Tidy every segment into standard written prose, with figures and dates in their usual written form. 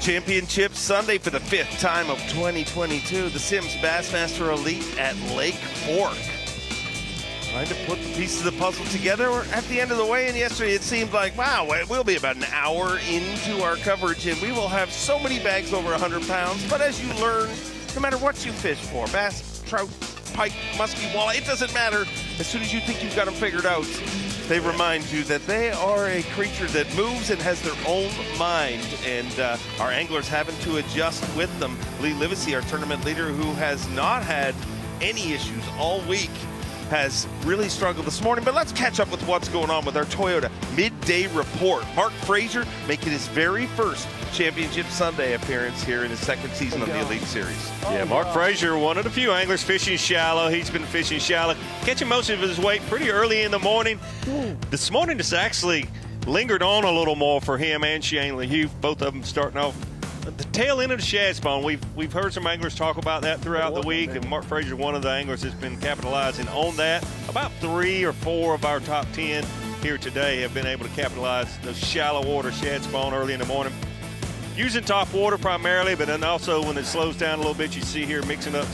Championship Sunday for the 5th time of 2022. The Sims Bassmaster Elite at Lake Fork. Trying to put the pieces of the puzzle together. We're at the end of the way, and yesterday it seemed like, wow, we'll be about an hour into our coverage, and we will have so many bags over 100 pounds. But as you learn, no matter what you fish for, bass, trout, pike, muskie, walleye, it doesn't matter. As soon as you think you've got them figured out, they remind you that they are a creature that moves and has their own mind, and our anglers having to adjust with them. Livesey, our tournament leader, who has not had any issues all week, has really struggled this morning. But let's catch up with what's going on with our Toyota Midday Report. Mark Frazier making his very first Championship Sunday appearance here in his second season of the Elite Series. Yeah, Mark Frazier, one of the few anglers fishing shallow. He's been fishing shallow, catching most of his weight pretty early in the morning. This morning it's actually lingered on a little more for him and Shane LaHue, both of them starting off the tail end of the shad spawn. We've heard some anglers talk about that throughout the week, and Mark Frazier, one of the anglers, has been capitalizing on that. About 3 or 4 of our top 10 here today have been able to capitalize those shallow water shad spawn early in the morning. Using top water primarily, but then also when it slows down a little bit, you see here mixing up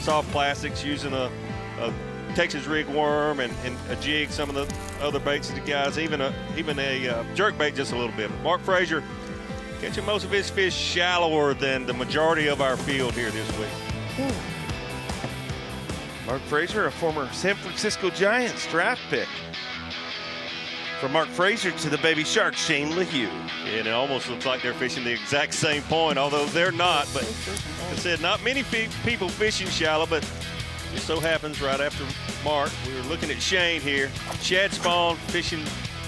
soft plastics, using a Texas rig worm and a jig, some of the other baits of the guys, even a jerk bait just a little bit. Mark Frazier catching most of his fish shallower than the majority of our field here this week. Mark Frazier, a former San Francisco Giants draft pick. From Mark Frazier to the baby shark, Shane LaHue. And it almost looks like they're fishing the exact same point, although they're not. But like I said, not many people fishing shallow, but it so happens right after Mark, we were looking at Shane here. Shad spawn, fishing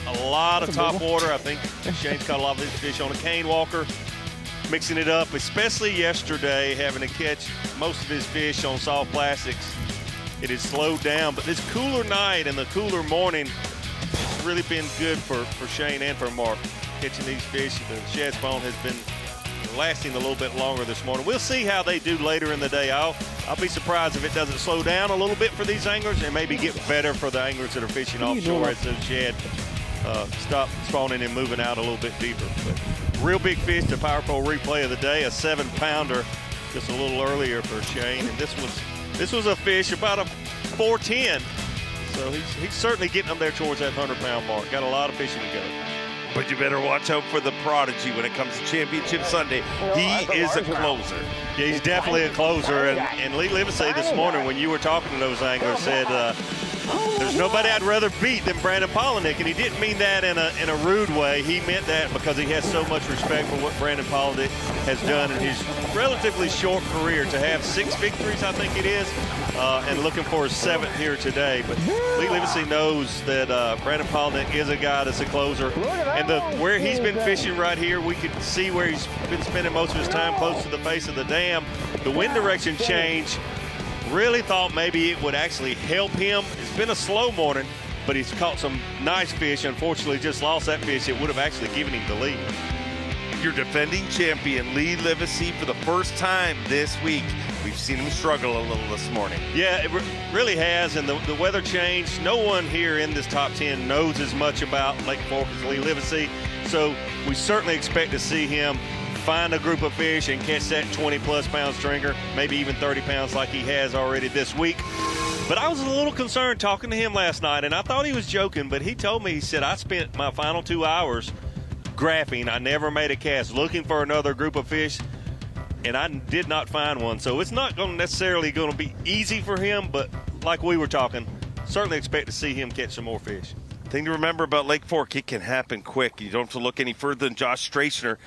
a lot of top water. I think Shane's caught a lot of his fish on a cane walker, mixing it up, especially yesterday, having to catch most of his fish on soft plastics. It has slowed down, but this cooler night and the cooler morning has really been good for Shane and for Mark. Catching these fish, the shad spawn has been lasting a little bit longer this morning. We'll see how they do later in the day. I'll be surprised if it doesn't slow down a little bit for these anglers and maybe get better for the anglers that are fishing offshore as those shad stop spawning and moving out a little bit deeper. But real big fish, the Power Pole replay of the day, a 7-pounder just a little earlier for Shane. And this was a fish about a 410. So he's certainly getting them there towards that 100-pound mark. Got a lot of fishing to go. But you better watch out for the prodigy when it comes to Championship Sunday. He is a closer. Yeah, he's definitely a closer. And Livesey this morning, when you were talking to those anglers, said there's nobody I'd rather beat than Brandon Polinick. And he didn't mean that in a rude way. He meant that because he has so much respect for what Brandon Polinick has done in his relatively short career. To have 6 victories, I think it is, and looking for his 7th here today. But Livesey knows that Brandon Polinick is a guy that's a closer. And where he's been fishing right here, we could see where he's been spending most of his time close to the face of the dam. The wind direction change, really thought maybe it would actually help him. It's been a slow morning, but he's caught some nice fish. Unfortunately, just lost that fish. It would have actually given him the lead. Your defending champion, Livesey, for the first time this week. We've seen him struggle a little this morning. Yeah, it really has, and the weather changed. No one here in this top 10 knows as much about Lake Fork as Livesey, so we certainly expect to see him find a group of fish and catch that 20-plus pound stringer, maybe even 30 pounds like he has already this week. But I was a little concerned talking to him last night, and I thought he was joking, but he told me, he said, I spent my final 2 hours graphing. I never made a cast, looking for another group of fish, and I did not find one. So it's not necessarily going to be easy for him, but like we were talking, certainly expect to see him catch some more fish. Thing to remember about Lake Fork, it can happen quick. You don't have to look any further than Josh Streisner.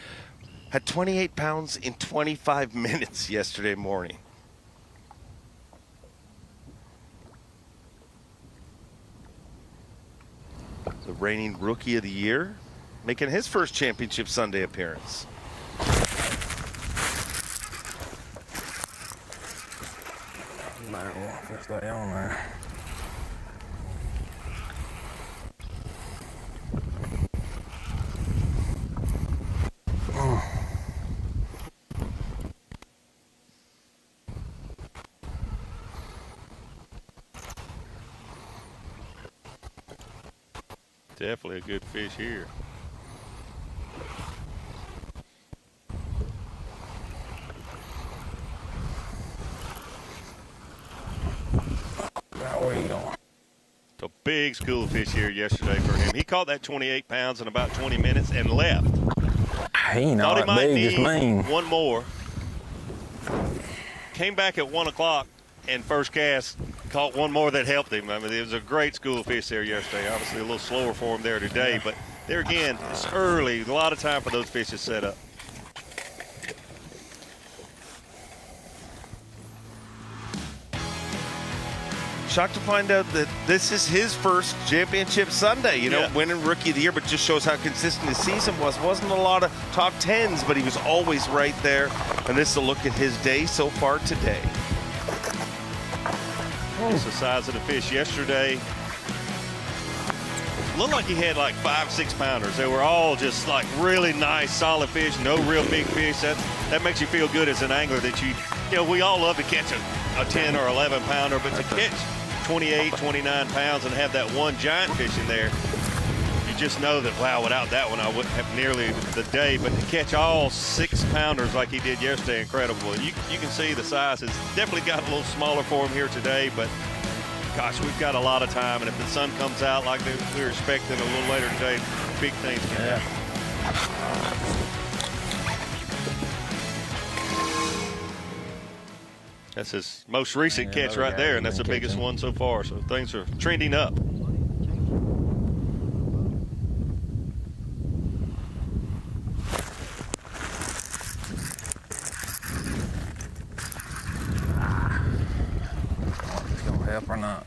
Had 28 pounds in 25 minutes yesterday morning. The reigning Rookie of the Year, making his first Championship Sunday appearance. Stay on there. Definitely a good fish here. big school of fish here yesterday for him. He caught that 28 pounds in about 20 minutes and left. He not Thought he might big as need me. one more. Came back at 1 o'clock and first cast caught one more that helped him. I mean, it was a great school of fish there yesterday. Obviously a little slower for him there today, but there again, it's early. A lot of time for those fish to set up. Shocked to find out that this is his first championship Sunday, you know, Yeah. winning Rookie of the Year, but just shows how consistent his season was. Wasn't a lot of top tens, but he was always right there. And this is a look at his day so far today. It's the size of the fish yesterday. Looked like he had like 5, 6 pounders. They were all just like really nice, solid fish, no real big fish. That makes you feel good as an angler that you know, we all love to catch a 10 or 11 pounder, but to catch 28, 29 pounds and have that one giant fish in there, you just know that, wow, without that one, I wouldn't have nearly the day. But to catch all 6 pounders like he did yesterday, incredible. And you can see the size has definitely got a little smaller for him here today, but gosh, we've got a lot of time. And if the sun comes out like we're expecting a little later today, big things can happen. That's his most recent catch right there, and that's the biggest one so far. So things are trending up. It's gonna help or not.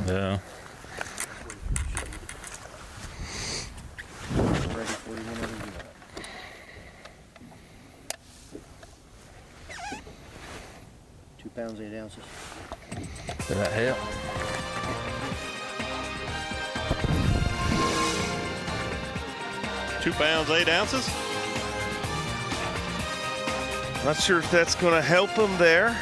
Yeah. Ready for you whenever you are. 2 pounds, 8 ounces. Did that help? Two 2 pounds, 8 ounces. Not sure if that's going to help him there.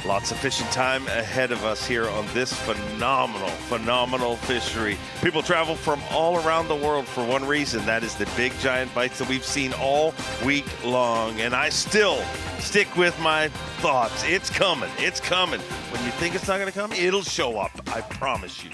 Lots of fishing time ahead of us here on this phenomenal fishery. People travel from all around the world for one reason. That is the big giant bites that we've seen all week long. And I still stick with my thoughts. It's coming. It's coming. When you think it's not going to come, it'll show up. I promise you.